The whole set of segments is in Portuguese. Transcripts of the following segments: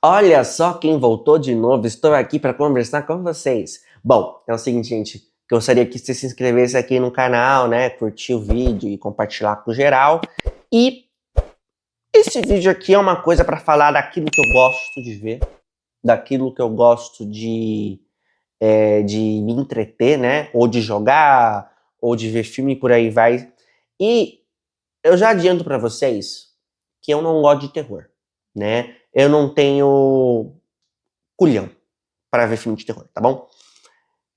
Olha só quem voltou de novo, estou aqui para conversar com vocês. Bom, é o seguinte, gente, gostaria que você se inscrevesse aqui no canal, né, curtir o vídeo e compartilhar com geral. E esse vídeo aqui é uma coisa para falar daquilo que eu gosto de ver, daquilo que eu gosto de me entreter, né, ou de jogar, ou de ver filme, por aí vai. E eu já adianto para vocês que eu não gosto de terror, né? Eu não tenho culhão para ver filme de terror, tá bom?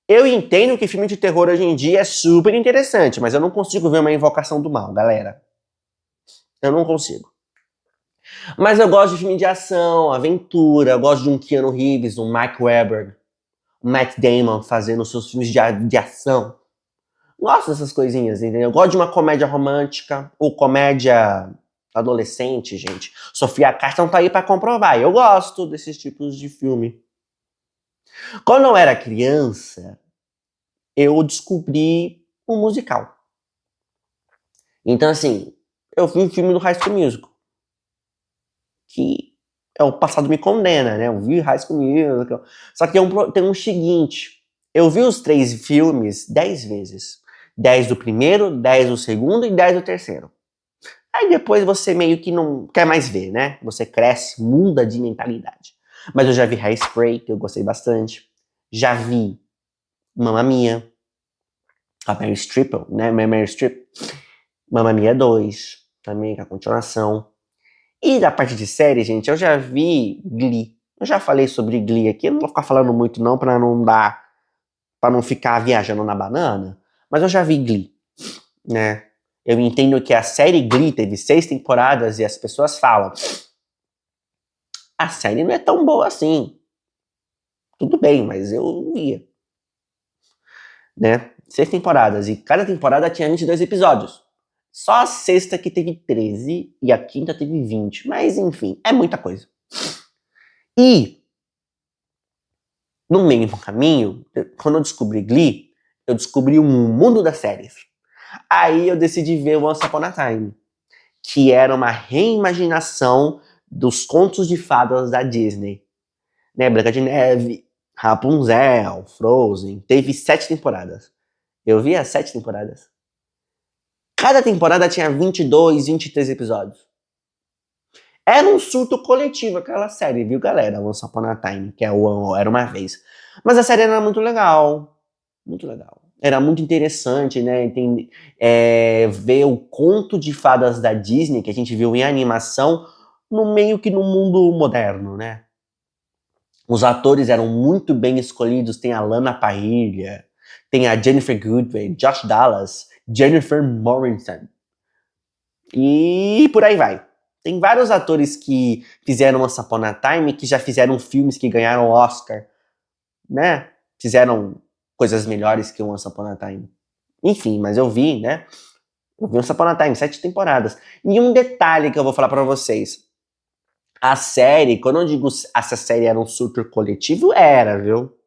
Eu entendo que filme de terror hoje em dia é super interessante, mas eu não consigo ver uma invocação do mal, galera. Eu não consigo. Mas eu gosto de filme de ação, aventura, eu gosto de um Keanu Reeves, um Mark Wahlberg, um Matt Damon fazendo seus filmes de ação. Gosto dessas coisinhas, entendeu? Eu gosto de uma comédia romântica ou comédia adolescente, gente. Sofia Carson tá aí pra comprovar. Eu gosto desses tipos de filme. Quando eu era criança, eu descobri um musical. Então, assim, eu vi o filme do High School Musical, que é o passado me condena, né? Eu vi High School Musical. Só que tem um seguinte, eu vi os 3 filmes 10 vezes. 10 do primeiro, 10 do segundo e 10 do terceiro. Aí depois você meio que não quer mais ver, né? Você cresce, muda de mentalidade. Mas eu já vi Hairspray, que eu gostei bastante. Já vi Mamma Mia, a Meryl Streep, né? Meryl Streep. Mamma Mia 2, também, com a continuação. E da parte de série, gente, eu já vi Glee. Eu já falei sobre Glee aqui, eu não vou ficar falando muito não, pra não ficar viajando na banana. Mas eu já vi Glee, né? Eu entendo que a série Glee teve 6 temporadas e as pessoas falam: a série não é tão boa assim. Tudo bem, mas eu via, né? 6 temporadas e cada temporada tinha 22 episódios. Só a sexta que teve 13 e a quinta teve 20. Mas enfim, é muita coisa. E no meio do caminho, quando eu descobri Glee, eu descobri um mundo das séries. Aí eu decidi ver Once Upon a Time, que era uma reimaginação dos contos de fadas da Disney. Né? Branca de Neve, Rapunzel, Frozen. Teve 7 temporadas. Eu vi as 7 temporadas. Cada temporada tinha 22, 23 episódios. Era um surto coletivo aquela série, viu, galera? Once Upon a Time, que é o Era Uma Vez. Mas a série era muito legal. Muito legal. Era muito interessante, né? Ver o conto de fadas da Disney, que a gente viu em animação, no meio que no mundo moderno, né? Os atores eram muito bem escolhidos. Tem a Lana Parrilla, tem a Jennifer Goodwin, Josh Dallas, Jennifer Morrison. E por aí vai. Tem vários atores que fizeram Once Upon a Time que já fizeram filmes que ganharam Oscar, né? Fizeram coisas melhores que Once Upon a Time. Enfim, mas eu vi, né? Eu vi Once Upon a Time, 7 temporadas. E um detalhe que eu vou falar pra vocês. A série, quando eu digo essa série era um surto coletivo, era, viu?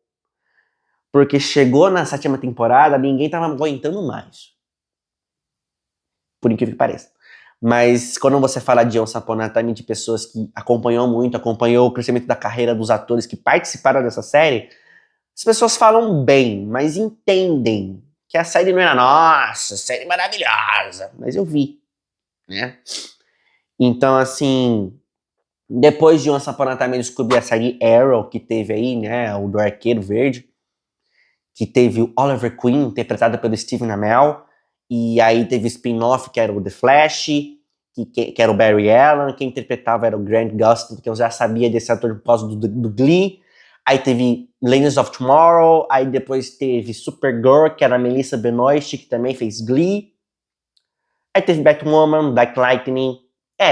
Porque chegou na 7ª temporada, ninguém tava aguentando mais. Por incrível que pareça. Mas quando você fala de Once Upon a Time, de pessoas que acompanhou o crescimento da carreira dos atores que participaram dessa série, as pessoas falam bem, mas entendem que a série não era nossa, série maravilhosa. Mas eu vi, né? Então, assim, depois de Once Upon a Time eu descobri a série Arrow, que teve aí, né, o do Arqueiro Verde, que teve o Oliver Queen, interpretado pelo Stephen Amell, e aí teve o spin-off, que era o The Flash, que era o Barry Allen, quem interpretava era o Grant Gustin, que eu já sabia desse ator por causa do Glee. Aí teve Legends of Tomorrow, aí depois teve Supergirl, que era a Melissa Benoist, que também fez Glee. Aí teve Batwoman, Black Lightning.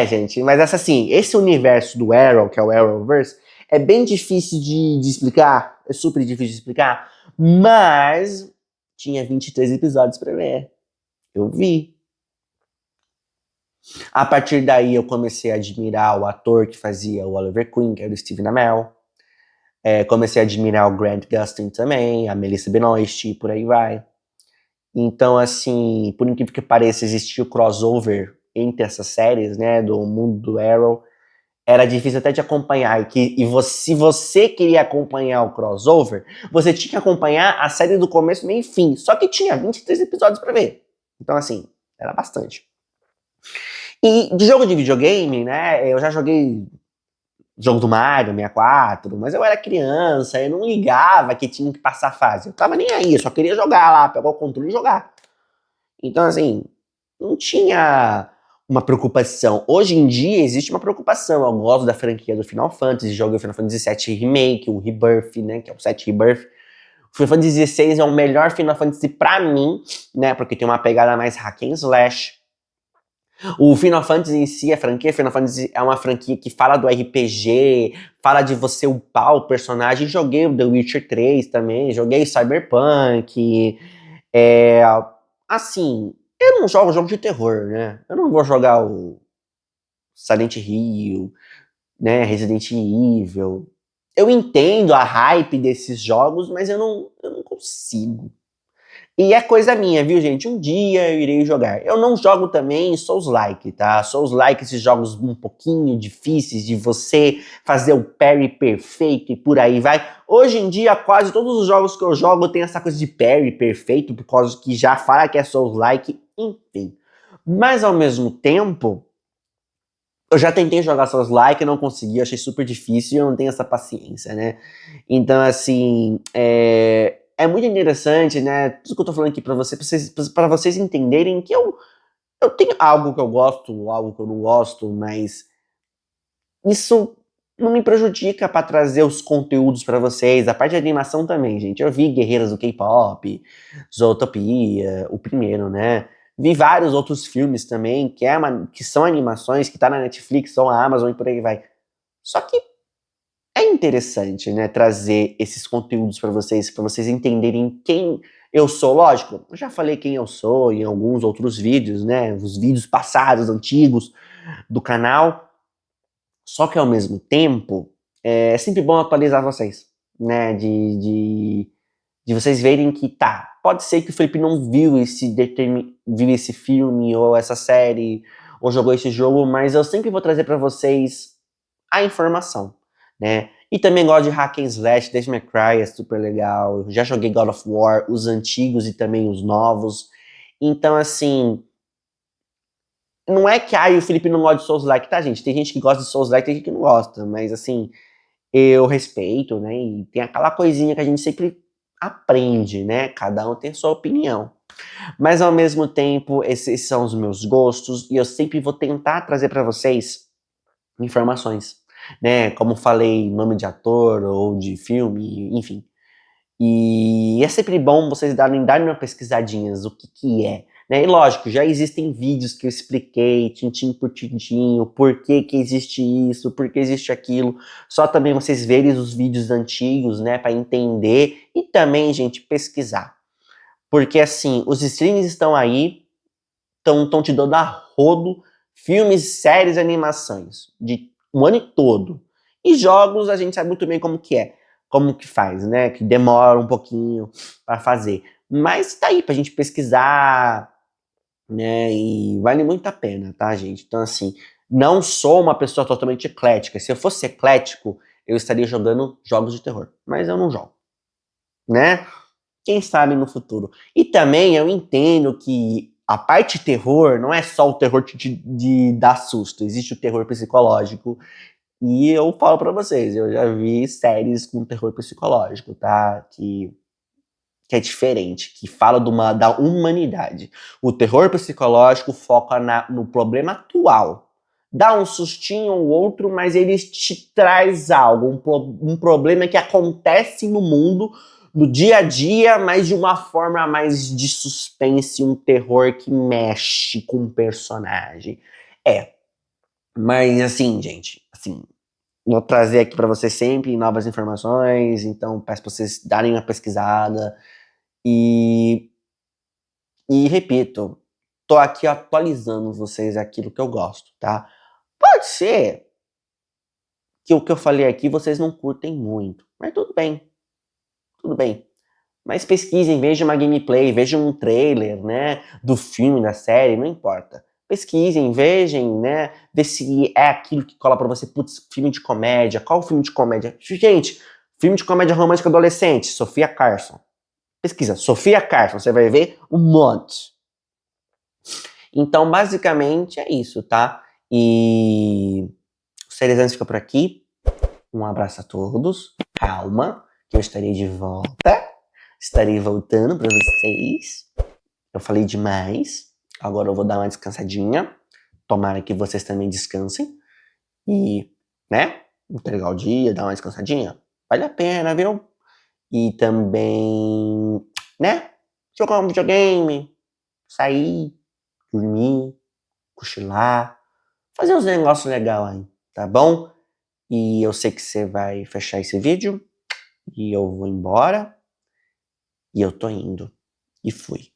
Gente, mas esse universo do Arrow, que é o Arrowverse, é bem difícil de explicar, é super difícil de explicar, mas tinha 23 episódios pra ver. Eu vi. A partir daí eu comecei a admirar o ator que fazia o Oliver Queen, que era o Stephen Amell. Comecei a admirar o Grant Gustin também, a Melissa Benoist, e por aí vai. Então, assim, por incrível que pareça, existia o crossover entre essas séries, né, do mundo do Arrow. era difícil até de acompanhar. Se você queria acompanhar o crossover, você tinha que acompanhar a série do começo, meio e fim. Só que tinha 23 episódios pra ver. Então, assim, era bastante. E de jogo de videogame, né? Eu já joguei jogo do Mario 64, mas eu era criança, eu não ligava que tinha que passar fase. Eu tava nem aí, eu só queria jogar lá, pegar o controle e jogar. Então, assim, não tinha uma preocupação. Hoje em dia existe uma preocupação. Eu gosto da franquia do Final Fantasy, joguei o Final Fantasy VII Remake, o Rebirth, né, que é o 7 Rebirth. O Final Fantasy XVI é o melhor Final Fantasy pra mim, né, porque tem uma pegada mais hack and slash. O Final Fantasy em si, a franquia Final Fantasy é uma franquia que fala do RPG, fala de você upar o personagem. Joguei o The Witcher 3 também, joguei Cyberpunk. É, assim, eu não jogo jogo de terror, né? Eu não vou jogar o Silent Hill, né? Resident Evil. Eu entendo a hype desses jogos, mas eu não consigo. E é coisa minha, viu, gente? Um dia eu irei jogar. Eu não jogo também Souls-like, tá? Souls-like, esses jogos um pouquinho difíceis de você fazer o parry perfeito e por aí vai. Hoje em dia, quase todos os jogos que eu jogo tem essa coisa de parry perfeito, por causa que já fala que é Souls-like, enfim. Mas ao mesmo tempo, eu já tentei jogar Souls-like, não consegui, achei super difícil e eu não tenho essa paciência, né? Então, assim, é muito interessante, né? Tudo que eu tô falando aqui pra vocês entenderem que eu tenho algo que eu gosto, algo que eu não gosto, mas isso não me prejudica pra trazer os conteúdos pra vocês. A parte de animação também, gente. Eu vi Guerreiras do K-pop, Zootopia, o primeiro, né? Vi vários outros filmes também, que são animações, que tá na Netflix ou na Amazon e por aí vai. Só que é interessante, né, trazer esses conteúdos pra vocês entenderem quem eu sou. Lógico, eu já falei quem eu sou em alguns outros vídeos, né, os vídeos passados, antigos do canal. Só que ao mesmo tempo, é sempre bom atualizar vocês, né, de vocês verem que tá, pode ser que o Felipe não viu esse filme ou essa série ou jogou esse jogo, mas eu sempre vou trazer pra vocês a informação, né? E também gosto de hack and slash, Devil May Cry é super legal. Eu já joguei God of War, os antigos e também os novos. Então, assim, não é que o Felipe não gosta de Souls-like, tá, gente? Tem gente que gosta de Souls-like, tem gente que não gosta, mas assim, eu respeito, né? E tem aquela coisinha que a gente sempre aprende, né? Cada um tem a sua opinião. Mas ao mesmo tempo, esses são os meus gostos e eu sempre vou tentar trazer pra vocês informações, né? Como falei, nome de ator ou de filme, enfim. E é sempre bom vocês darem uma pesquisadinhas, o que que é, né? E lógico, já existem vídeos que eu expliquei, tintim por tintim, o porquê que existe isso, por que existe aquilo. Só também vocês verem os vídeos antigos, né, para entender e também, gente, pesquisar. Porque assim, os streams estão aí, estão te dando a rodo filmes, séries, animações de um ano todo. E jogos a gente sabe muito bem como que é, como que faz, né? Que demora um pouquinho para fazer. Mas tá aí pra gente pesquisar, né? E vale muito a pena, tá, gente? Então, assim, não sou uma pessoa totalmente eclética. Se eu fosse eclético, eu estaria jogando jogos de terror. Mas eu não jogo, né? Quem sabe no futuro. E também eu entendo que a parte terror não é só o terror de dar susto, existe o terror psicológico. E eu falo pra vocês, eu já vi séries com terror psicológico, tá? Que é diferente, que fala da humanidade. O terror psicológico foca no problema atual. Dá um sustinho ou outro, mas ele te traz algo, um problema que acontece no mundo, no dia a dia, mas de uma forma mais de suspense, um terror que mexe com o personagem. É, mas assim, gente, assim, vou trazer aqui pra vocês sempre novas informações, então peço pra vocês darem uma pesquisada e repito, tô aqui atualizando vocês aquilo que eu gosto, tá? Pode ser que o que eu falei aqui vocês não curtem muito, mas tudo bem, tudo bem. Mas pesquisem, vejam uma gameplay, vejam um trailer, né, do filme, da série, não importa. pesquisem, vejam, né? Vê se é aquilo que cola pra você. Putz, filme de comédia. Qual filme de comédia? Gente, filme de comédia romântica adolescente. Sofia Carson. Pesquisa, Sofia Carson. Você vai ver um monte. Então, basicamente, é isso, tá? E o Cerezantes fica por aqui. Um abraço a todos. Calma, que eu estarei de volta. Estarei voltando pra vocês. Eu falei demais. Agora eu vou dar uma descansadinha. Tomara que vocês também descansem. E, né? Entregar o dia, dar uma descansadinha. Vale a pena, viu? E também, né? Jogar um videogame. Sair, dormir, cochilar. Fazer uns negócios legais aí, tá bom? E eu sei que você vai fechar esse vídeo. E eu vou embora. E eu tô indo. E fui.